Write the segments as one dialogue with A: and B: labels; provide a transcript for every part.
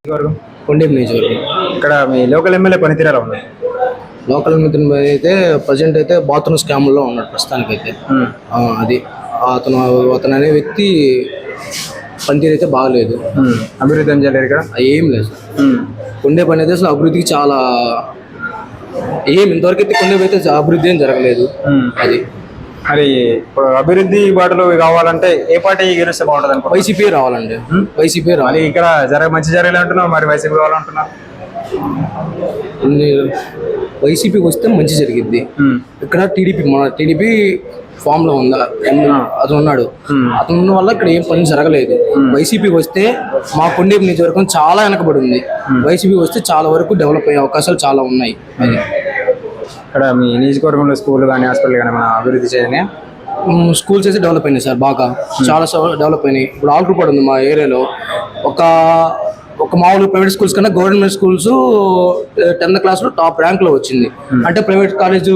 A: కొండేపు నియోజకవర్గం.
B: ఇక్కడ మీ local MLA పనితీరు ఎలా ఉంది?
A: లోకల్ మిత్రుని అయితే ప్రజెంట్ అయితే బాత్రూమ్ స్కామ్లో ఉన్నాడు ప్రస్తుతానికైతే. అది అతను అనే వ్యక్తి పనితీరు అయితే బాగలేదు.
B: అభివృద్ధి ఏం చేయలేదు ఇక్కడ,
A: ఏం లేదు సార్. కొండేపు అనేది అసలు అభివృద్ధికి చాలా ఇంతవరకు అయితే కొండేపు అయితే అభివృద్ధి ఏం జరగలేదు. అది
B: మరి ఇప్పుడు అభివృద్ధి బాటలు కావాలంటే ఏ పార్టీ గెలిస్తే బాగుంటుంది అనుకో?
A: వైసీపీ రావాలండి. వైసీపీ రావాలి.
B: ఇక్కడ మంచి జరగలే అంటున్నావు, మరి వైసీపీ కావాలంటున్నా?
A: వైసీపీకి వస్తే మంచి జరిగిద్ది. ఇక్కడ టీడీపీ ఫామ్ లో ఉందా, అతను ఉన్నాడు. అతను ఉన్న వల్ల ఇక్కడ ఏం పని జరగలేదు. వైసీపీకి వస్తే మా కొండేపు నియోజకవర్గం చాలా వెనకబడి ఉంది. వైసీపీ వస్తే చాలా వరకు డెవలప్ అయ్యే అవకాశాలు చాలా ఉన్నాయి. అది
B: ఇక్కడ మీ నియోజకవర్గంలో స్కూల్ కానీ హాస్పిటల్ కానీ మన అభివృద్ధి చేయని
A: స్కూల్స్ అయితే డెవలప్ అయినాయి సార్, బాగా చాలా డెవలప్ అయినాయి. ఇప్పుడు ఆల్ట్రూపాడు ఉంది మా ఏరియాలో. ఒక మామూలు ప్రైవేట్ స్కూల్స్ కన్నా గవర్నమెంట్ స్కూల్స్ 10th క్లాస్లో టాప్ ర్యాంక్లో వచ్చింది. అంటే ప్రైవేట్ కాలేజ్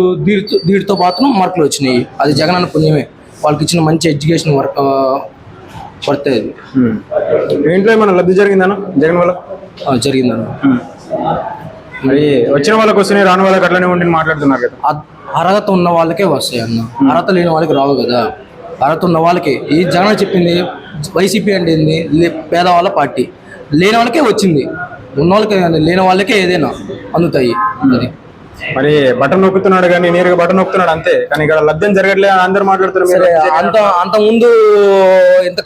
A: దీటితో మాత్రం మార్కులు వచ్చినాయి. అది జగనన్న పుణ్యమే, వాళ్ళకి ఇచ్చిన మంచి ఎడ్యుకేషన్ పడుతుంది.
B: ఇంట్లో ఏమైనా లబ్ధి జరిగిందన్న జగన్ వల్ల?
A: జరిగిందన్న.
B: మరి వచ్చిన వాళ్ళకి వస్తున్నాయి, రాని వాళ్ళకి అట్లనే ఉండి మాట్లాడుతున్నారు కదా.
A: అర్హత ఉన్న వాళ్ళకే వస్తాయి అన్న, అర్హత లేని వాళ్ళకి రావు కదా. అర్హత ఉన్న వాళ్ళకి ఈ జగన్ చెప్పింది వైసీపీ అంటే పేదవాళ్ళ పార్టీ, లేని వాళ్ళకే వచ్చింది. ఉన్న వాళ్ళకే, లేని వాళ్ళకే ఏదైనా అందుతాయి. అది
B: మరి బటన్ నొక్కుతున్నాడు కానీ నేరుగా బటన్ నొక్కుతున్నాడు అంతే, కానీ ఇక్కడ లబ్ధం జరగట్లే అందరు మాట్లాడుతున్నారు.
A: అంత ముందు ఎంత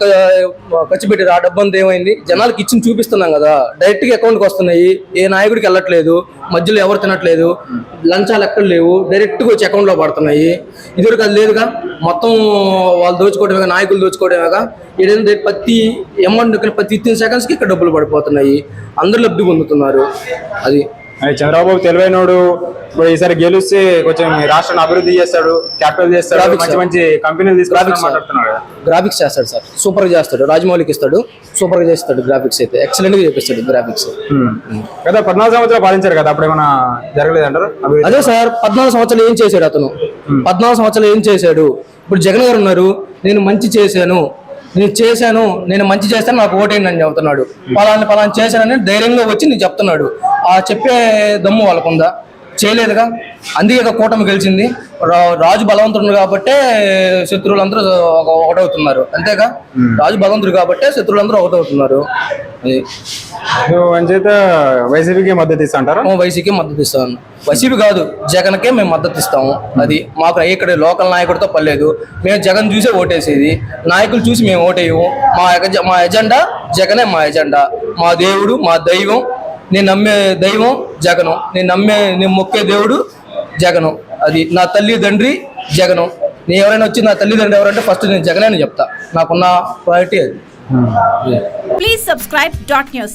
A: ఖర్చు పెట్టారు, ఆ డబ్బు అంతా ఏమైంది? జనాలకు ఇచ్చి చూపిస్తున్నాం కదా, డైరెక్ట్ గా అకౌంట్కి వస్తున్నాయి. ఏ నాయకుడికి వెళ్ళట్లేదు, మధ్యలో ఎవరు తినట్లేదు, లంచాలు ఎక్కడ లేవు, డైరెక్ట్ గా వచ్చి అకౌంట్ లో పడుతున్నాయి. ఇదివరకు అది లేదుగా, మొత్తం వాళ్ళు దోచుకోవడమేగా, నాయకులు దోచుకోవడమేగా. ఏదైనా ప్రతి అమౌంట్ ప్రతి 15 seconds కి ఇక్కడ డబ్బులు పడిపోతున్నాయి, అందరు లబ్ధి పొందుతున్నారు. అది
B: చంద్రబాబు తెలివైనోడు, ఇప్పుడు ఈసారి గెలిస్తే కొంచెం రాష్ట్రాన్ని అభివృద్ధి చేస్తాడు, క్యాపిటల్ చేస్తాడు, మంచి కంపెనీలు తీసుకురాడుతున్నాడు.
A: గ్రాఫిక్స్ చేస్తాడు సార్, సూపర్ గా చేస్తాడు. రాజమౌళికి ఇస్తాడు, సూపర్ గా చేస్తాడు. గ్రాఫిక్స్ అయితే ఎక్సలెంట్ గా చేపిస్తాడు. గ్రాఫిక్స్
B: కదా 14 సంవత్సరాలు పాలించారు కదా, అప్పుడు ఏమైనా జరగలేదంటారు?
A: అదే సార్, 14 సంవత్సరాలు ఏం చేశాడు అతను? 14 సంవత్సరాలు ఏం చేశాడు? ఇప్పుడు జగన్ గారు ఉన్నారు, నేను మంచి చేశాను, నేను మంచి చేస్తాను, నాకు ఓటేయండి అని చెప్తున్నాడు. పలానా చేశానని ధైర్యంగా వచ్చి నేను చెప్తున్నాడు. ఆ చెప్పే దమ్ము వాళ్ళకుందా? చేయలేదుగా. అందుకే కూటమి గెలిచింది. రాజు బలవంతుడు కాబట్టే శత్రువులందరూ ఒకటవుతున్నారు, అంతేగా. రాజు బలవంతుడు కాబట్టే శత్రువులందరూ ఒకటవుతున్నారు.
B: అంచేత వైసీపీకి మద్దతు ఇస్తా అంటారా?
A: వైసీపీకి మద్దతు ఇస్తాను. వైసీపీ కాదు, జగన్కే మేము మద్దతు ఇస్తాము. అది మాకు ఇక్కడ లోకల్ నాయకుడితో పర్లేదు, మేము జగన్ చూసే ఓటేసేది. నాయకులు చూసి మేము ఓటేయము. మా ఎజెండా జగనే, మా ఎజెండా. మా దేవుడు, మా దైవం, నేను నమ్మే దైవం జగను, నేను మొక్కే దేవుడు జగను. అది నా తల్లి తండ్రి జగను. నేను ఎవరైనా వచ్చి నా తల్లిదండ్రులు ఎవరంటే ఫస్ట్ నేను జగనే అని చెప్తా. నాకున్న ప్రయారిటీ అది.
C: Please subscribe .news.